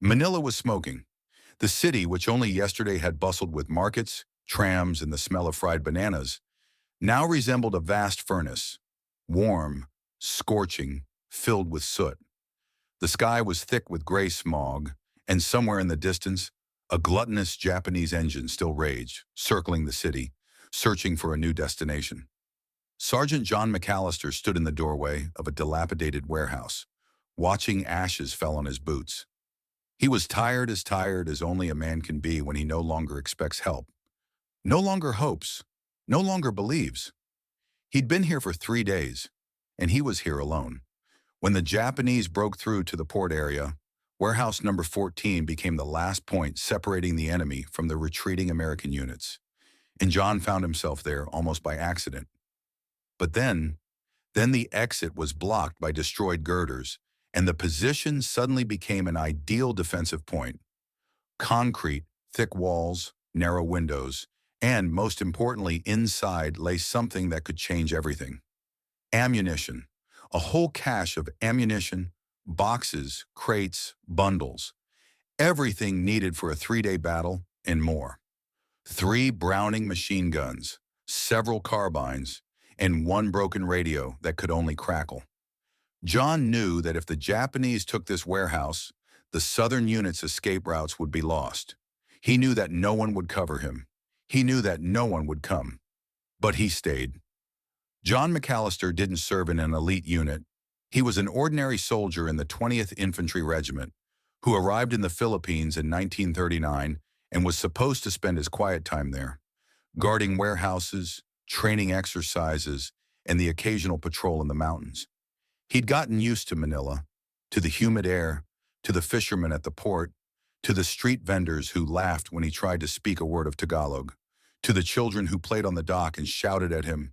Manila was smoking. The city, which only yesterday had bustled with markets, trams, and the smell of fried bananas, now resembled a vast furnace, warm, scorching, filled with soot. The sky was thick with gray smog, and somewhere in the distance, a gluttonous Japanese engine still raged, circling the city, searching for a new destination. Sergeant John McAllister stood in the doorway of a dilapidated warehouse, watching ashes fell on his boots. He was tired as only a man can be when he no longer expects help, no longer hopes, no longer believes. He'd been here for 3 days, and he was here alone. When the Japanese broke through to the port area, warehouse number 14 became the last point separating the enemy from the retreating American units, and John found himself there almost by accident. But then the exit was blocked by destroyed girders, and the position suddenly became an ideal defensive point. Concrete, thick walls, narrow windows, and most importantly, inside lay something that could change everything. Ammunition. A whole cache of ammunition, boxes, crates, bundles. Everything needed for a 3-day battle and more. 3 Browning machine guns, several carbines, and 1 broken radio that could only crackle. John knew that if the Japanese took this warehouse, the southern unit's escape routes would be lost. He knew that no one would cover him. He knew that no one would come. But he stayed. John McAllister didn't serve in an elite unit. He was an ordinary soldier in the 20th Infantry Regiment, who arrived in the Philippines in 1939 and was supposed to spend his quiet time there, guarding warehouses, training exercises, and the occasional patrol in the mountains. He'd gotten used to Manila, to the humid air, to the fishermen at the port, to the street vendors who laughed when he tried to speak a word of Tagalog, to the children who played on the dock and shouted at him,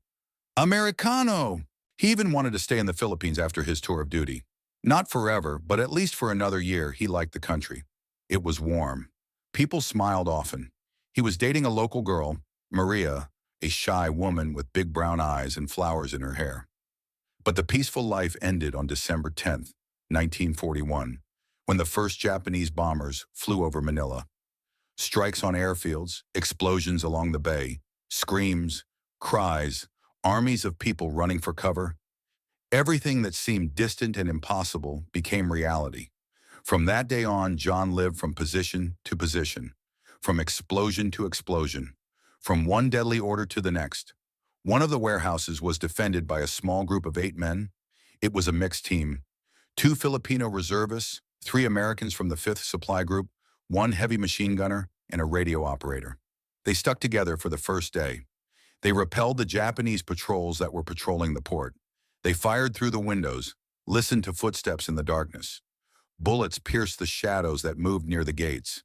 "Americano!" He even wanted to stay in the Philippines after his tour of duty. Not forever, but at least for another year, he liked the country. It was warm. People smiled often. He was dating a local girl, Maria, a shy woman with big brown eyes and flowers in her hair. But the peaceful life ended on December 10th, 1941, when the first Japanese bombers flew over Manila. Strikes on airfields, explosions along the bay, screams, cries, armies of people running for cover. Everything that seemed distant and impossible became reality. From that day on, John lived from position to position, from explosion to explosion, from one deadly order to the next. One of the warehouses was defended by a small group of 8 men. It was a mixed team. 2 Filipino reservists, 3 Americans from the 5th Supply Group, 1 heavy machine gunner, and a radio operator. They stuck together for the first day. They repelled the Japanese patrols that were patrolling the port. They fired through the windows, listened to footsteps in the darkness. Bullets pierced the shadows that moved near the gates.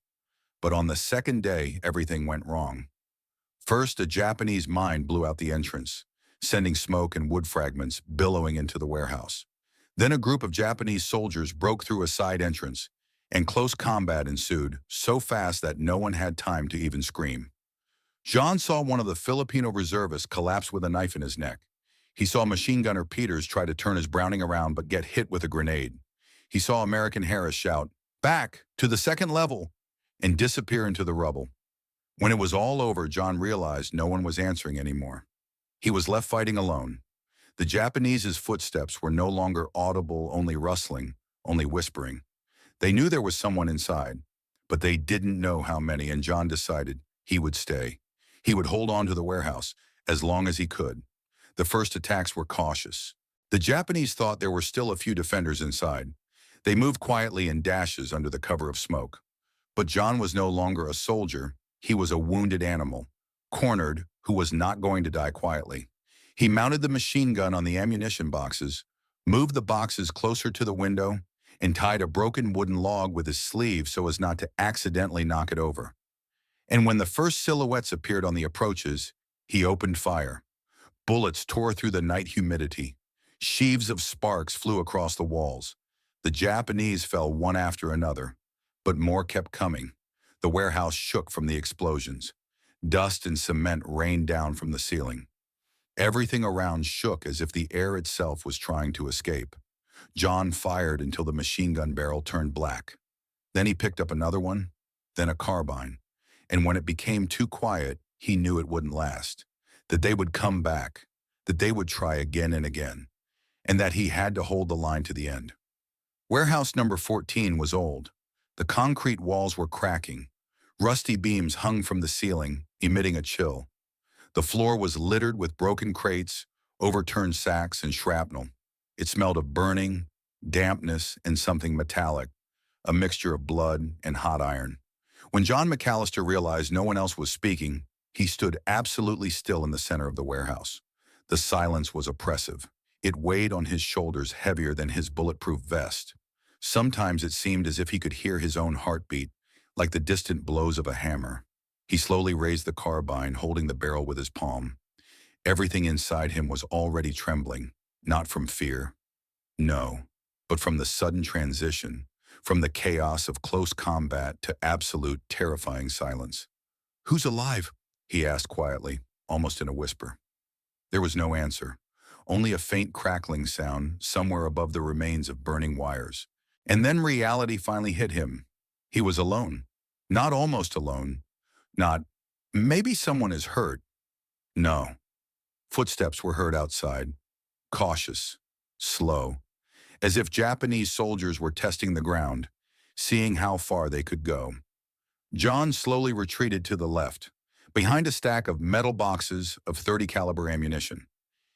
But on the second day, everything went wrong. First, a Japanese mine blew out the entrance, sending smoke and wood fragments billowing into the warehouse. Then a group of Japanese soldiers broke through a side entrance, and close combat ensued, so fast that no one had time to even scream. John saw one of the Filipino reservists collapse with a knife in his neck. He saw machine gunner Peters try to turn his Browning around but get hit with a grenade. He saw American Harris shout, "Back, to the second level," and disappear into the rubble. When it was all over, John realized no one was answering anymore. He was left fighting alone. The Japanese's footsteps were no longer audible, only rustling, only whispering. They knew there was someone inside, but they didn't know how many, and John decided he would stay. He would hold on to the warehouse as long as he could. The first attacks were cautious. The Japanese thought there were still a few defenders inside. They moved quietly in dashes under the cover of smoke. But John was no longer a soldier. He was a wounded animal, cornered, who was not going to die quietly. He mounted the machine gun on the ammunition boxes, moved the boxes closer to the window, and tied a broken wooden log with his sleeve so as not to accidentally knock it over. And when the first silhouettes appeared on the approaches, he opened fire. Bullets tore through the night humidity. Sheaves of sparks flew across the walls. The Japanese fell one after another, but more kept coming. The warehouse shook from the explosions. Dust and cement rained down from the ceiling. Everything around shook as if the air itself was trying to escape. John fired until the machine gun barrel turned black. Then he picked up another one, then a carbine. And when it became too quiet, he knew it wouldn't last, that they would come back, that they would try again and again, and that he had to hold the line to the end. Warehouse number 14 was old. The concrete walls were cracking. Rusty beams hung from the ceiling, emitting a chill. The floor was littered with broken crates, overturned sacks, and shrapnel. It smelled of burning, dampness, and something metallic, a mixture of blood and hot iron. When John McAllister realized no one else was speaking, he stood absolutely still in the center of the warehouse. The silence was oppressive. It weighed on his shoulders heavier than his bulletproof vest. Sometimes it seemed as if he could hear his own heartbeat, like the distant blows of a hammer. He slowly raised the carbine, holding the barrel with his palm. Everything inside him was already trembling, not from fear, no, but from the sudden transition, from the chaos of close combat to absolute terrifying silence. "Who's alive?" he asked quietly, almost in a whisper. There was no answer, only a faint crackling sound somewhere above the remains of burning wires. And then reality finally hit him. He was alone. Not almost alone. Not, maybe someone is hurt. No. Footsteps were heard outside, cautious, slow, as if Japanese soldiers were testing the ground, seeing how far they could go. John slowly retreated to the left, behind a stack of metal boxes of 30 caliber ammunition.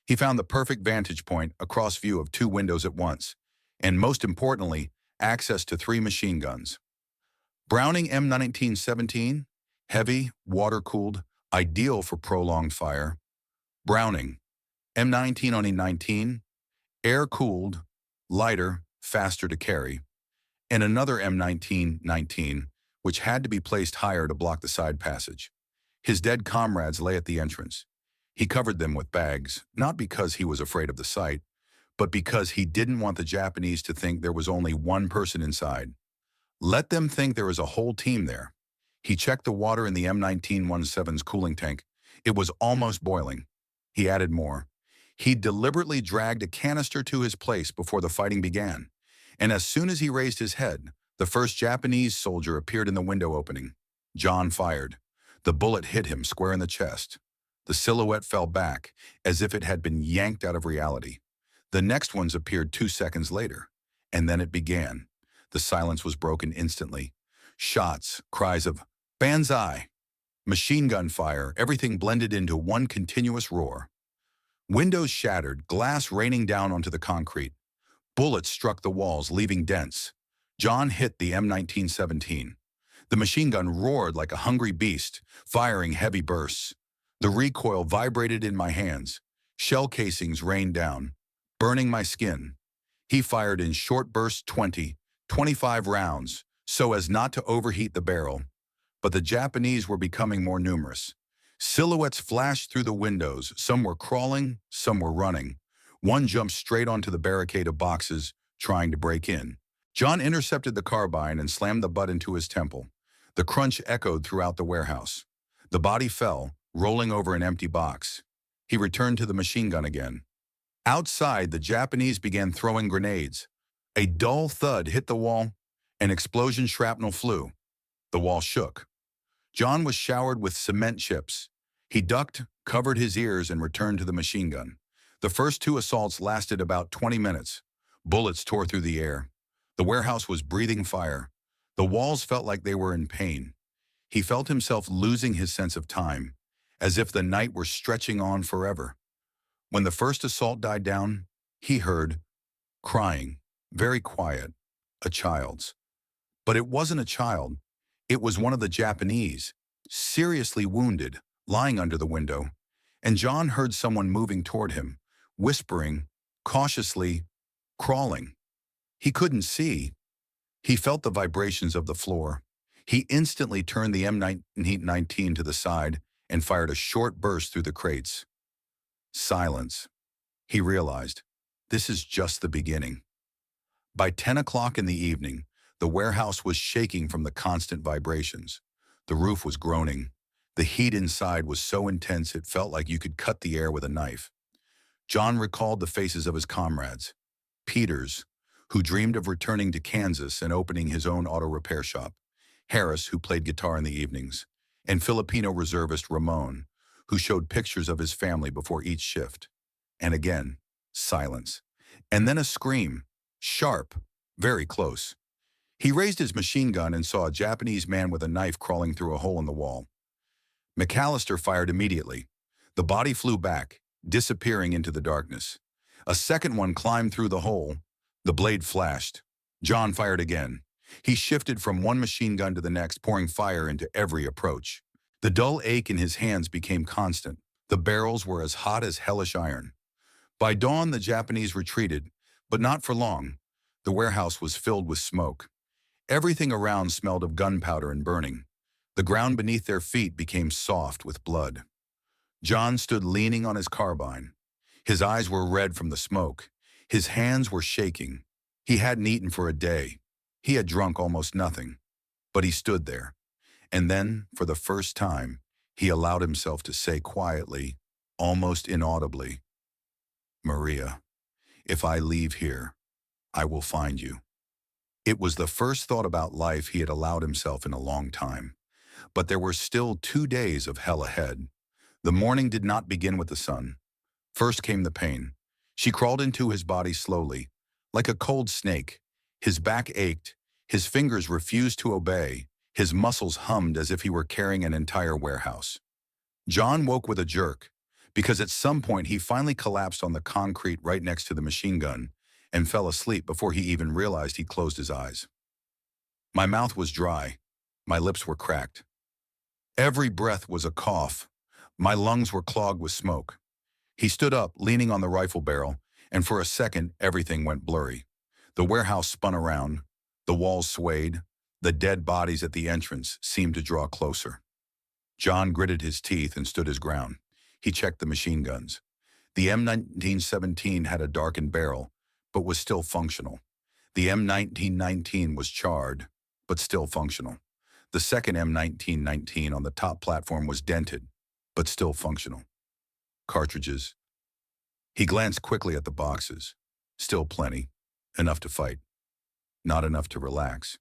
He found the perfect vantage point, a cross view of two windows at once, and most importantly, access to 3 machine guns. Browning M1917, heavy, water-cooled, ideal for prolonged fire. Browning M1919, air-cooled, lighter, faster to carry. And another M1919, which had to be placed higher to block the side passage. His dead comrades lay at the entrance. He covered them with bags, not because he was afraid of the sight, but because he didn't want the Japanese to think there was only one person inside. Let them think there was a whole team there. He checked the water in the M1917's cooling tank. It was almost boiling. He added more. He deliberately dragged a canister to his place before the fighting began. And as soon as he raised his head, the first Japanese soldier appeared in the window opening. John fired. The bullet hit him square in the chest. The silhouette fell back, as if it had been yanked out of reality. The next ones appeared 2 seconds later, and then it began. The silence was broken instantly. Shots, cries of "Banzai!" Machine gun fire, everything blended into one continuous roar. Windows shattered, glass raining down onto the concrete. Bullets struck the walls, leaving dents. John hit the M1917. The machine gun roared like a hungry beast, firing heavy bursts. The recoil vibrated in my hands. Shell casings rained down, burning my skin. He fired in short bursts 20, 25 rounds, so as not to overheat the barrel. But the Japanese were becoming more numerous. Silhouettes flashed through the windows. Some were crawling, some were running. One jumped straight onto the barricade of boxes, trying to break in. John intercepted the carbine and slammed the butt into his temple. The crunch echoed throughout the warehouse. The body fell, rolling over an empty box. He returned to the machine gun again. Outside, the Japanese began throwing grenades. A dull thud hit the wall. An explosion shrapnel flew. The wall shook. John was showered with cement chips. He ducked, covered his ears, and returned to the machine gun. The first 2 assaults lasted about 20 minutes. Bullets tore through the air. The warehouse was breathing fire. The walls felt like they were in pain. He felt himself losing his sense of time, as if the night were stretching on forever. When the first assault died down, he heard crying, very quiet, a child's. But it wasn't a child. It was one of the Japanese, seriously wounded, lying under the window. And John heard someone moving toward him, whispering, cautiously, crawling. He couldn't see. He felt the vibrations of the floor. He instantly turned the M19 to the side and fired a short burst through the crates. Silence. He realized, this is just the beginning. By 10 o'clock in the evening, the warehouse was shaking from the constant vibrations. The roof was groaning. The heat inside was so intense it felt like you could cut the air with a knife. John recalled the faces of his comrades. Peter's, who dreamed of returning to Kansas and opening his own auto repair shop, Harris, who played guitar in the evenings, and Filipino reservist Ramon, who showed pictures of his family before each shift. And again, silence. And then a scream, sharp, very close. He raised his machine gun and saw a Japanese man with a knife crawling through a hole in the wall. McAllister fired immediately. The body flew back, disappearing into the darkness. A second one climbed through the hole. The blade flashed. John fired again. He shifted from one machine gun to the next, pouring fire into every approach. The dull ache in his hands became constant. The barrels were as hot as hellish iron. By dawn, the Japanese retreated, but not for long. The warehouse was filled with smoke. Everything around smelled of gunpowder and burning. The ground beneath their feet became soft with blood. John stood leaning on his carbine. His eyes were red from the smoke. His hands were shaking. He hadn't eaten for a day. He had drunk almost nothing. But he stood there. And then, for the first time, he allowed himself to say quietly, almost inaudibly, "Maria, if I leave here, I will find you." It was the first thought about life he had allowed himself in a long time. But there were still 2 days of hell ahead. The morning did not begin with the sun. First came the pain. She crawled into his body slowly, like a cold snake. His back ached. His fingers refused to obey. His muscles hummed as if he were carrying an entire warehouse. John woke with a jerk, because at some point he finally collapsed on the concrete right next to the machine gun and fell asleep before he even realized he'd closed his eyes. My mouth was dry. My lips were cracked. Every breath was a cough. My lungs were clogged with smoke. He stood up, leaning on the rifle barrel, and for a second, everything went blurry. The warehouse spun around. The walls swayed. The dead bodies at the entrance seemed to draw closer. John gritted his teeth and stood his ground. He checked the machine guns. The M1917 had a darkened barrel, but was still functional. The M1919 was charred, but still functional. The second M1919 on the top platform was dented, but still functional. Cartridges. He glanced quickly at the boxes. Still plenty. Enough to fight. Not enough to relax.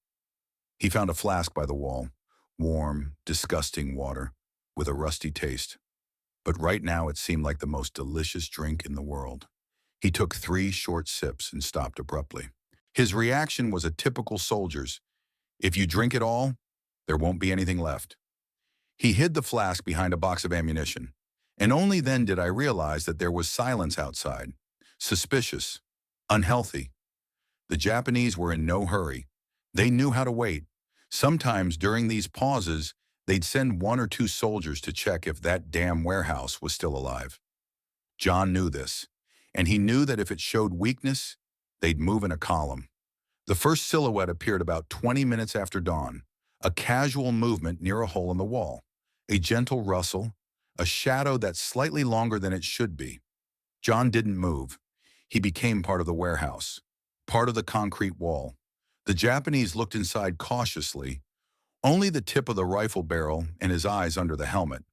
He found a flask by the wall. Warm, disgusting water, with a rusty taste. But right now it seemed like the most delicious drink in the world. He took 3 short sips and stopped abruptly. His reaction was a typical soldier's. If you drink it all, there won't be anything left. He hid the flask behind a box of ammunition, and only then did I realize that there was silence outside. Suspicious. Unhealthy. The Japanese were in no hurry. They knew how to wait. Sometimes during these pauses, they'd send 1 or 2 soldiers to check if that damn warehouse was still alive. John knew this, and he knew that if it showed weakness, they'd move in a column. The first silhouette appeared about 20 minutes after dawn, a casual movement near a hole in the wall, a gentle rustle, a shadow that's slightly longer than it should be. John didn't move. He became part of the warehouse, part of the concrete wall. The Japanese looked inside cautiously, only the tip of the rifle barrel and his eyes under the helmet.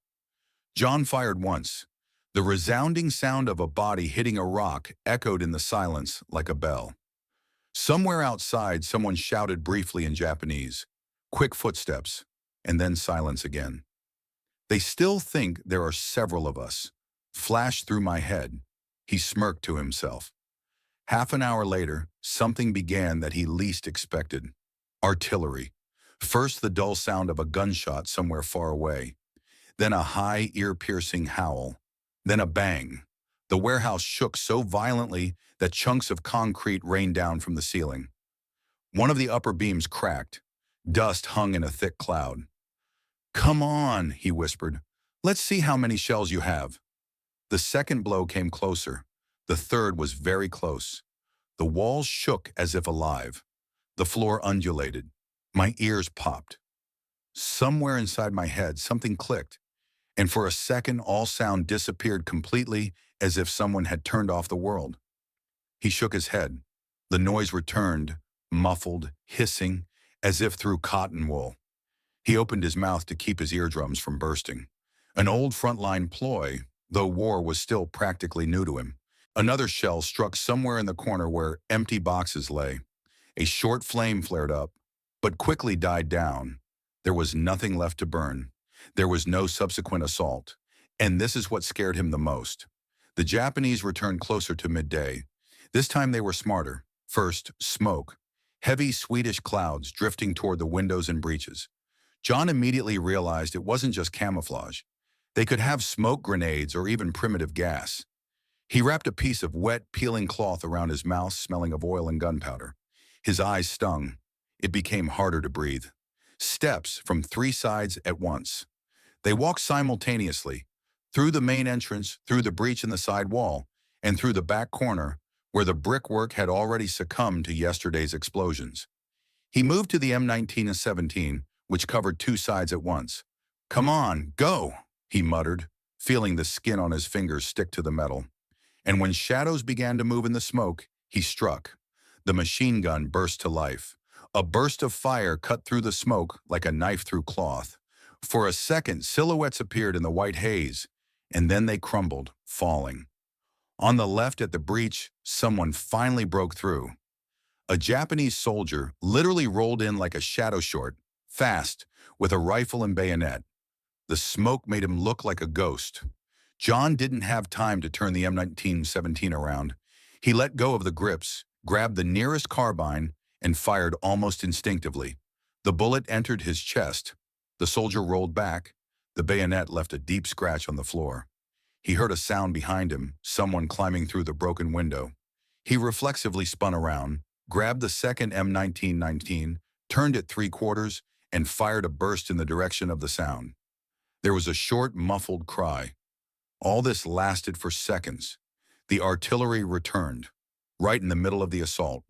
John fired once. The resounding sound of a body hitting a rock echoed in the silence like a bell. Somewhere outside, someone shouted briefly in Japanese. Quick footsteps, and then silence again. "They still think there are several of us," flashed through my head. He smirked to himself. Half an hour later, something began that he least expected. Artillery. First the dull sound of a gunshot somewhere far away. Then a high, ear-piercing howl. Then a bang. The warehouse shook so violently that chunks of concrete rained down from the ceiling. One of the upper beams cracked. Dust hung in a thick cloud. "Come on," he whispered. "Let's see how many shells you have." The second blow came closer. The third was very close. The walls shook as if alive. The floor undulated. My ears popped. Somewhere inside my head, something clicked, and for a second all sound disappeared completely, as if someone had turned off the world. He shook his head. The noise returned, muffled, hissing, as if through cotton wool. He opened his mouth to keep his eardrums from bursting. An old frontline ploy, though war was still practically new to him. Another shell struck somewhere in the corner where empty boxes lay. A short flame flared up, but quickly died down. There was nothing left to burn. There was no subsequent assault. And this is what scared him the most. The Japanese returned closer to midday. This time they were smarter. First, smoke. Heavy Swedish clouds drifting toward the windows and breaches. John immediately realized it wasn't just camouflage. They could have smoke grenades or even primitive gas. He wrapped a piece of wet, peeling cloth around his mouth, smelling of oil and gunpowder. His eyes stung. It became harder to breathe. Steps from three sides at once. They walked simultaneously, through the main entrance, through the breach in the side wall, and through the back corner, where the brickwork had already succumbed to yesterday's explosions. He moved to the M19 and 17, which covered two sides at once. "Come on, go," he muttered, feeling the skin on his fingers stick to the metal. And when shadows began to move in the smoke, he struck. The machine gun burst to life. A burst of fire cut through the smoke like a knife through cloth. For a second, silhouettes appeared in the white haze, and then they crumbled, falling. On the left at the breach, someone finally broke through. A Japanese soldier literally rolled in like a shadow short, fast, with a rifle and bayonet. The smoke made him look like a ghost. John didn't have time to turn the M1917 around. He let go of the grips, grabbed the nearest carbine, and fired almost instinctively. The bullet entered his chest. The soldier rolled back. The bayonet left a deep scratch on the floor. He heard a sound behind him, someone climbing through the broken window. He reflexively spun around, grabbed the second M1919, turned it three-quarters, and fired a burst in the direction of the sound. There was a short, muffled cry. All this lasted for seconds. The artillery returned, right in the middle of the assault.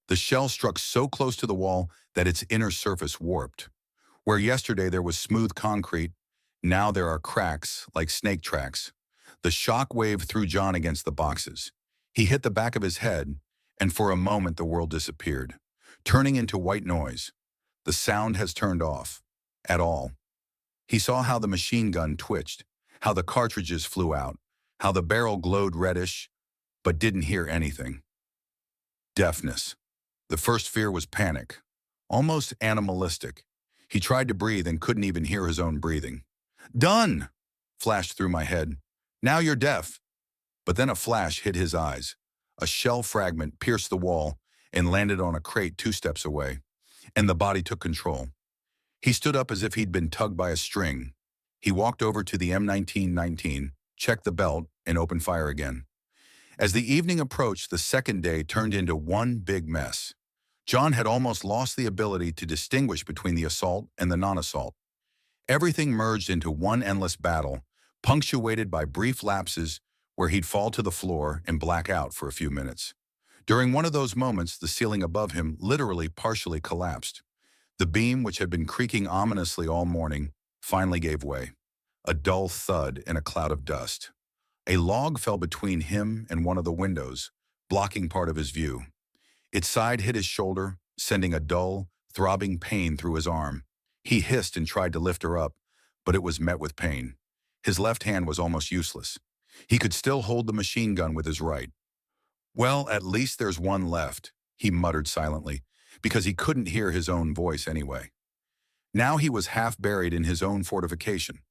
The shell struck so close to the wall that its inner surface warped. Where yesterday there was smooth concrete, now there are cracks like snake tracks. The shock wave threw John against the boxes. He hit the back of his head, and for a moment the world disappeared, turning into white noise. The sound has turned off. At all. He saw how the machine gun twitched, how the cartridges flew out, how the barrel glowed reddish, but didn't hear anything. Deafness. The first fear was panic, almost animalistic. He tried to breathe and couldn't even hear his own breathing. "Done!" flashed through my head. "Now you're deaf." But then a flash hit his eyes. A shell fragment pierced the wall and landed on a crate 2 steps away, and the body took control. He stood up as if he'd been tugged by a string. He walked over to the M1919, checked the belt, and opened fire again. As the evening approached, the second day turned into one big mess. John had almost lost the ability to distinguish between the assault and the non-assault. Everything merged into one endless battle, punctuated by brief lapses where he'd fall to the floor and black out for a few minutes. During one of those moments, the ceiling above him literally partially collapsed. The beam, which had been creaking ominously all morning, finally gave way. A dull thud in a cloud of dust. A log fell between him and one of the windows, blocking part of his view. Its side hit his shoulder, sending a dull, throbbing pain through his arm. He hissed and tried to lift her up, but it was met with pain. His left hand was almost useless. He could still hold the machine gun with his right. "Well, at least there's one left," he muttered silently, because he couldn't hear his own voice anyway. Now he was half buried in his own fortification.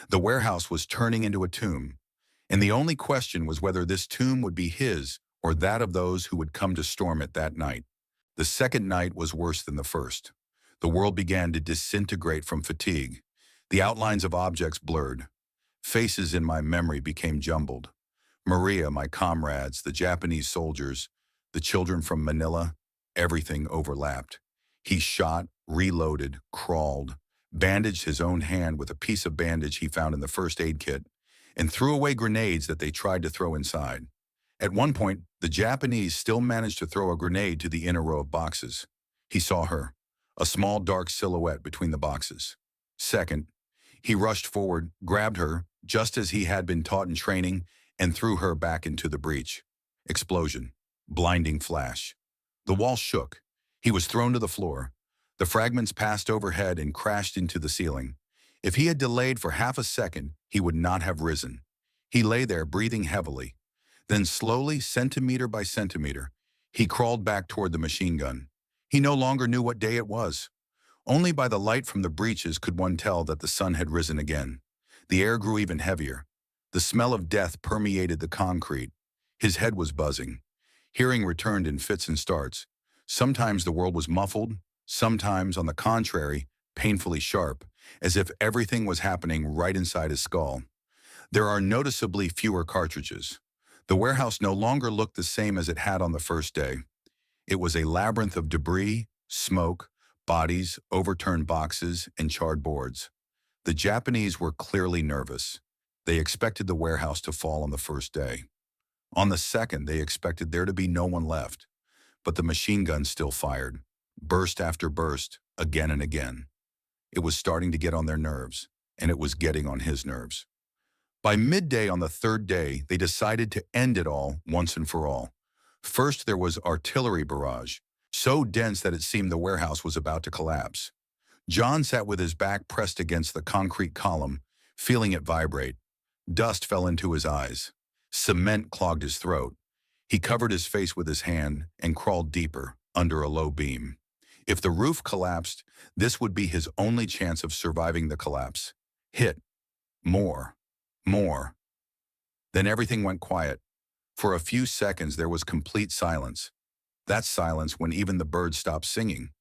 The warehouse was turning into a tomb, and the only question was whether this tomb would be his or that of those who would come to storm it that night. The second night was worse than the first. The world began to disintegrate from fatigue. The outlines of objects blurred. Faces in my memory became jumbled. Maria, my comrades, the Japanese soldiers, the children from Manila, everything overlapped. He shot, reloaded, crawled, bandaged his own hand with a piece of bandage he found in the first aid kit, and threw away grenades that they tried to throw inside. At one point, the Japanese still managed to throw a grenade to the inner row of boxes. He saw her, a small dark silhouette between the boxes. Second, he rushed forward, grabbed her, just as he had been taught in training, and threw her back into the breach. Explosion. Blinding flash. The wall shook. He was thrown to the floor. The fragments passed overhead and crashed into the ceiling. If he had delayed for half a second, he would not have risen. He lay there, breathing heavily. Then slowly, centimeter by centimeter, he crawled back toward the machine gun. He no longer knew what day it was. Only by the light from the breaches could one tell that the sun had risen again. The air grew even heavier. The smell of death permeated the concrete. His head was buzzing. Hearing returned in fits and starts. Sometimes the world was muffled, sometimes, on the contrary, painfully sharp, as if everything was happening right inside his skull. There are noticeably fewer cartridges. The warehouse no longer looked the same as it had on the first day. It was a labyrinth of debris, smoke, bodies, overturned boxes, and charred boards. The Japanese were clearly nervous. They expected the warehouse to fall on the first day. On the second, they expected there to be no one left. But the machine gun still fired, burst after burst, again and again. It was starting to get on their nerves, and it was getting on his nerves. By midday on the third day, they decided to end it all once and for all. First, there was artillery barrage, so dense that it seemed the warehouse was about to collapse. John sat with his back pressed against the concrete column, feeling it vibrate. Dust fell into his eyes. Cement clogged his throat. He covered his face with his hand and crawled deeper, under a low beam. If the roof collapsed, this would be his only chance of surviving the collapse. Hit. More. More. Then everything went quiet. For a few seconds there was complete silence. That silence when even the birds stopped singing.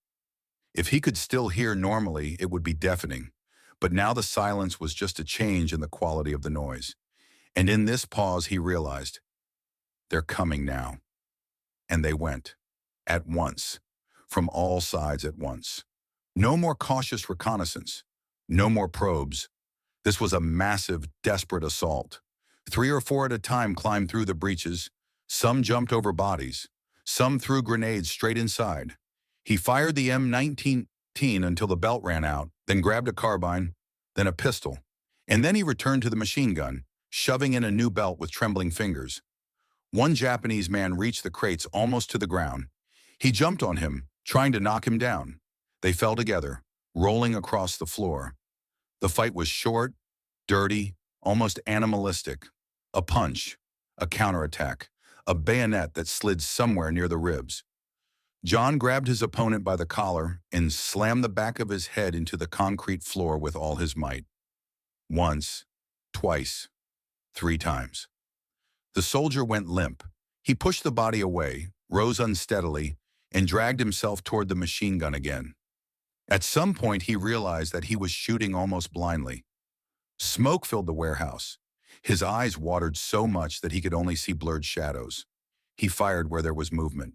If he could still hear normally, it would be deafening. But now the silence was just a change in the quality of the noise. And in this pause he realized, they're coming now. And they went. At once. From all sides at once. No more cautious reconnaissance. No more probes. This was a massive, desperate assault. 3 or 4 at a time climbed through the breaches. Some jumped over bodies. Some threw grenades straight inside. He fired the M19 until the belt ran out, then grabbed a carbine, then a pistol. And then he returned to the machine gun, shoving in a new belt with trembling fingers. One Japanese man reached the crates almost to the ground. He jumped on him, trying to knock him down. They fell together, rolling across the floor. The fight was short, dirty, almost animalistic. A punch, a counterattack, a bayonet that slid somewhere near the ribs. John grabbed his opponent by the collar and slammed the back of his head into the concrete floor with all his might. Once, twice, 3 times. The soldier went limp. He pushed the body away, rose unsteadily, and dragged himself toward the machine gun again. At some point, he realized that he was shooting almost blindly. Smoke filled the warehouse. His eyes watered so much that he could only see blurred shadows. He fired where there was movement,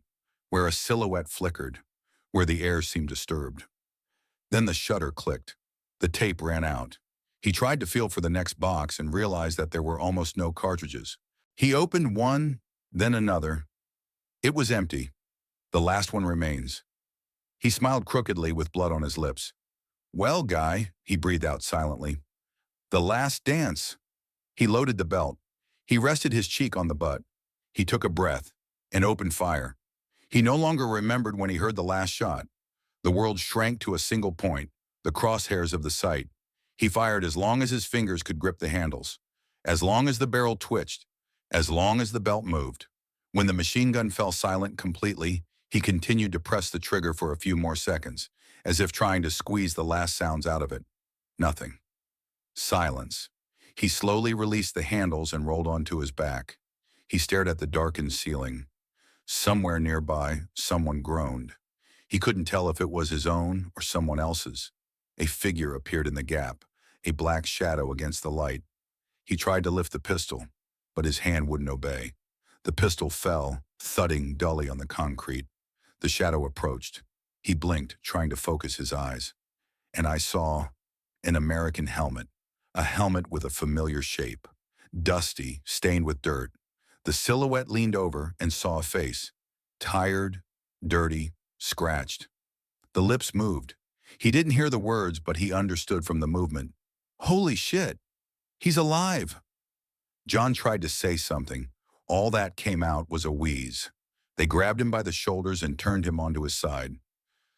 where a silhouette flickered, where the air seemed disturbed. Then the shutter clicked. The tape ran out. He tried to feel for the next box and realized that there were almost no cartridges. He opened one, then another. It was empty. The last one remains. He smiled crookedly with blood on his lips. "Well, guy," he breathed out silently. "The last dance." He loaded the belt. He rested his cheek on the butt. He took a breath and opened fire. He no longer remembered when he heard the last shot. The world shrank to a single point, the crosshairs of the sight. He fired as long as his fingers could grip the handles, as long as the barrel twitched, as long as the belt moved. When the machine gun fell silent completely, he continued to press the trigger for a few more seconds, as if trying to squeeze the last sounds out of it. Nothing. Silence. He slowly released the handles and rolled onto his back. He stared at the darkened ceiling. Somewhere nearby, someone groaned. He couldn't tell if it was his own or someone else's. A figure appeared in the gap, a black shadow against the light. He tried to lift the pistol, but his hand wouldn't obey. The pistol fell, thudding dully on the concrete. The shadow approached. He blinked, trying to focus his eyes. And I saw an American helmet, a helmet with a familiar shape, dusty, stained with dirt. The silhouette leaned over and saw a face, tired, dirty, scratched. The lips moved. He didn't hear the words, but he understood from the movement. "Holy shit! He's alive!" John tried to say something. All that came out was a wheeze. They grabbed him by the shoulders and turned him onto his side.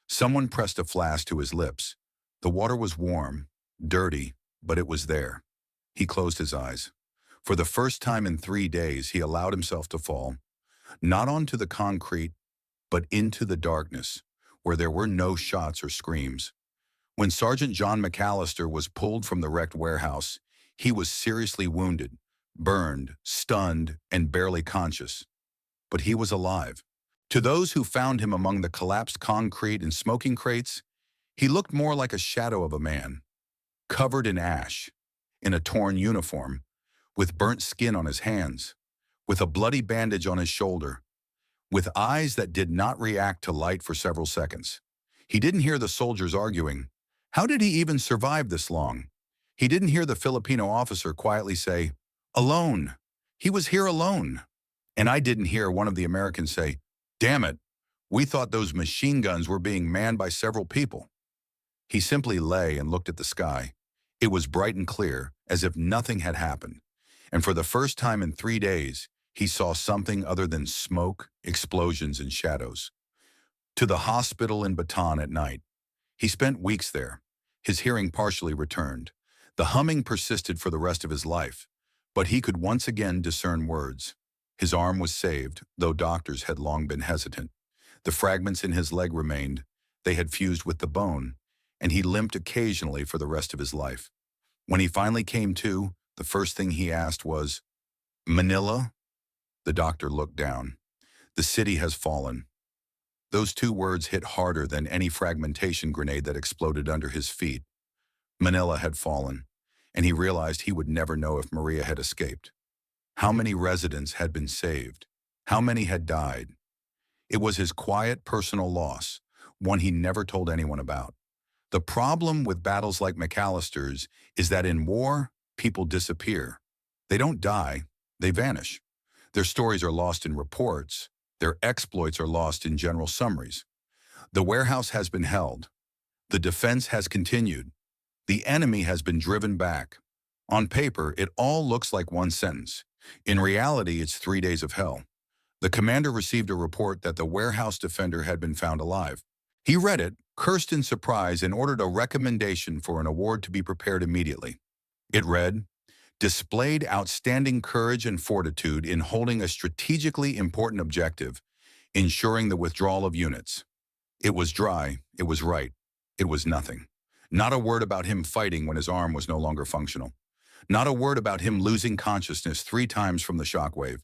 Someone pressed a flask to his lips. The water was warm, dirty, but it was there. He closed his eyes. For the first time in 3 days, he allowed himself to fall, not onto the concrete, but into the darkness, where there were no shots or screams. When Sergeant John McAllister was pulled from the wrecked warehouse, he was seriously wounded, burned, stunned, and barely conscious. But he was alive. To those who found him among the collapsed concrete and smoking crates, he looked more like a shadow of a man, covered in ash, in a torn uniform, with burnt skin on his hands, with a bloody bandage on his shoulder, with eyes that did not react to light for several seconds. He didn't hear the soldiers arguing. How did he even survive this long? He didn't hear the Filipino officer quietly say, "Alone. He was here alone." And I didn't hear one of the Americans say, "Damn it, we thought those machine guns were being manned by several people." He simply lay and looked at the sky. It was bright and clear, as if nothing had happened. And for the first time in 3 days, he saw something other than smoke, explosions, and shadows. To the hospital in Bataan at night. He spent weeks there. His hearing partially returned. The humming persisted for the rest of his life, but he could once again discern words. His arm was saved, though doctors had long been hesitant. The fragments in his leg remained. They had fused with the bone, and he limped occasionally for the rest of his life. When he finally came to, the first thing he asked was, "Manila?" The doctor looked down. "The city has fallen." Those two words hit harder than any fragmentation grenade that exploded under his feet. Manila had fallen, and he realized he would never know if Maria had escaped. How many residents had been saved? How many had died? It was his quiet personal loss, one he never told anyone about. The problem with battles like McAllister's is that in war, people disappear. They don't die, they vanish. Their stories are lost in reports. Their exploits are lost in general summaries. The warehouse has been held. The defense has continued. The enemy has been driven back. On paper, it all looks like one sentence. In reality, it's 3 days of hell. The commander received a report that the warehouse defender had been found alive. He read it, cursed in surprise, and ordered a recommendation for an award to be prepared immediately. It read, "Displayed outstanding courage and fortitude in holding a strategically important objective, ensuring the withdrawal of units." It was dry, it was right, it was nothing. Not a word about him fighting when his arm was no longer functional. Not a word about him losing consciousness 3 times from the shockwave.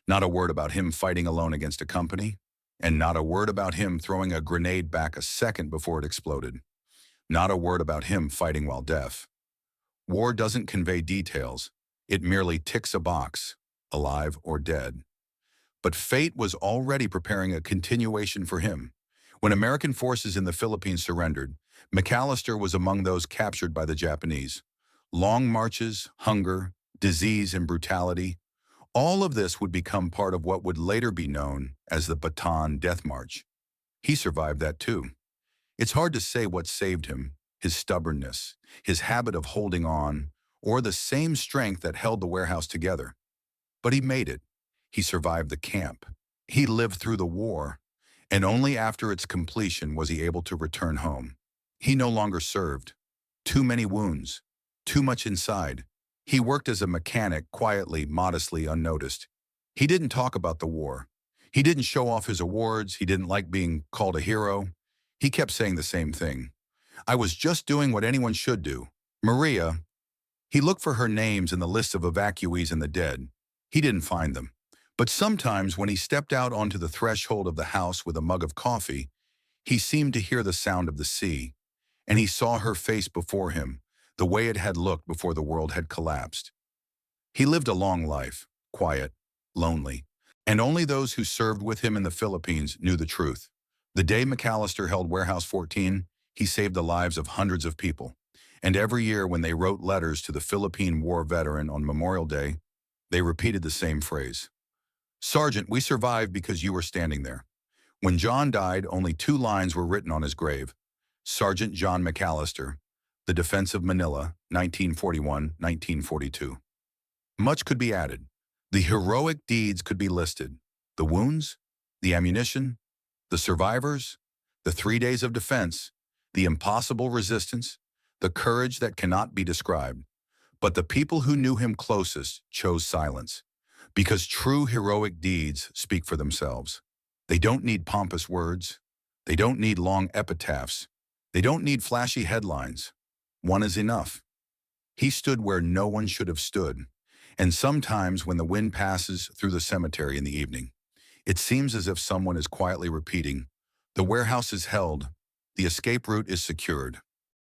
Not a word about him fighting alone against a company. And not a word about him throwing a grenade back a second before it exploded. Not a word about him fighting while deaf. War doesn't convey details. It merely ticks a box, alive or dead. But fate was already preparing a continuation for him. When American forces in the Philippines surrendered, McAllister was among those captured by the Japanese. Long marches, hunger, disease, and brutality. All of this would become part of what would later be known as the Bataan Death March. He survived that too. It's hard to say what saved him, his stubbornness, his habit of holding on, or the same strength that held the warehouse together. But he made it. He survived the camp. He lived through the war, and only after its completion was he able to return home. He no longer served. Too many wounds. Too much inside. He worked as a mechanic, quietly, modestly, unnoticed. He didn't talk about the war. He didn't show off his awards. He didn't like being called a hero. He kept saying the same thing. "I was just doing what anyone should do. Maria." He looked for her names in the list of evacuees and the dead. He didn't find them. But sometimes when he stepped out onto the threshold of the house with a mug of coffee, he seemed to hear the sound of the sea, and he saw her face before him, the way it had looked before the world had collapsed. He lived a long life, quiet, lonely, and only those who served with him in the Philippines knew the truth. The day McAllister held Warehouse 14, he saved the lives of hundreds of people. And every year when they wrote letters to the Philippine war veteran on Memorial Day, they repeated the same phrase. "Sergeant, we survived because you were standing there." When John died, only 2 lines were written on his grave. Sergeant John McAllister, The Defense of Manila, 1941-1942. Much could be added. The heroic deeds could be listed. The wounds, the ammunition, the survivors, the 3 days of defense, the impossible resistance, the courage that cannot be described. But the people who knew him closest chose silence, because true heroic deeds speak for themselves. They don't need pompous words. They don't need long epitaphs. They don't need flashy headlines. One is enough. He stood where no one should have stood. And sometimes when the wind passes through the cemetery in the evening, it seems as if someone is quietly repeating, "The warehouse is held. The escape route is secured."